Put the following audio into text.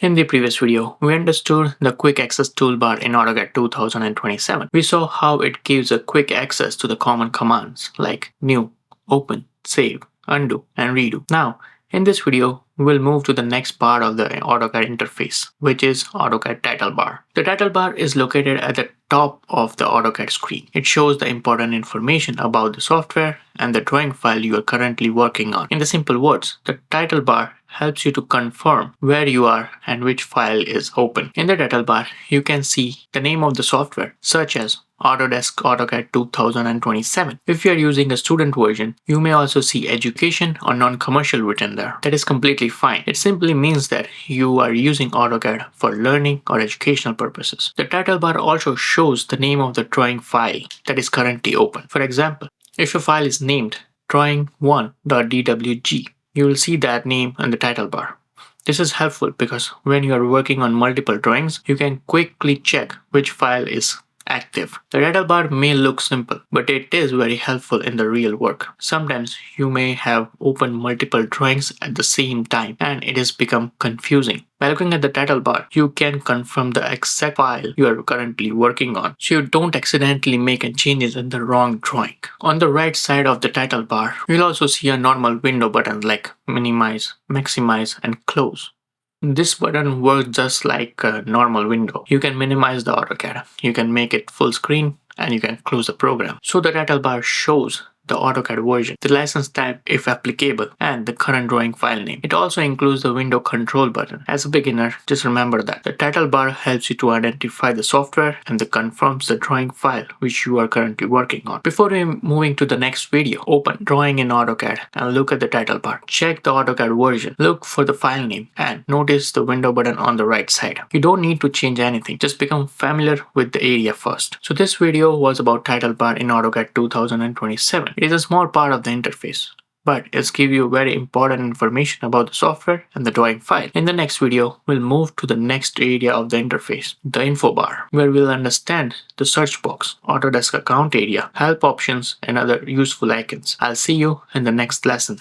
In the previous video, we understood the quick access toolbar in AutoCAD 2027. We saw how it gives a quick access to the common commands like new, open, save, undo, and redo. Now, in this video, we'll move to the next part of the AutoCAD interface, which is AutoCAD title bar. The title bar is located at the top of the AutoCAD screen. It shows the important information about the software and the drawing file you are currently working on. In the simple words, the title bar helps you to confirm where you are and which file is open. In the title bar, you can see the name of the software, such as Autodesk AutoCAD 2027. If you are using a student version, you may also see education or non-commercial written there. That is completely fine. It simply means that you are using AutoCAD for learning or educational purposes. The title bar also shows the name of the drawing file that is currently open. For example, if your file is named drawing1.dwg, you will see that name in the title bar. This is helpful because when you are working on multiple drawings, you can quickly check which file is active. The title bar may look simple, but it is very helpful in the real work. Sometimes you may have opened multiple drawings at the same time and it has become confusing. By looking at the title bar, you can confirm the exact file you are currently working on, so you don't accidentally make changes in the wrong drawing. On the right side of the title bar, you'll also see a normal window button like minimize, maximize, and close. This button works just like a normal window. You can minimize the AutoCAD, you can make it full screen, and you can close the program. So the title bar shows the AutoCAD version, the license type if applicable, and the current drawing file name. It also includes the window control button. As a beginner, just remember that the title bar helps you to identify the software and confirms the drawing file which you are currently working on. Before moving to the next video, open Drawing in AutoCAD and look at the title bar. Check the AutoCAD version, look for the file name, and notice the window button on the right side. You don't need to change anything, just become familiar with the area first. So this video was about title bar in AutoCAD 2027. It is a small part of the interface, but it's give you very important information about the software and the drawing file. In the next video, we'll move to the next area of the interface, the info bar, where we'll understand the search box, Autodesk account area, help options, and other useful icons. I'll see you in the next lesson.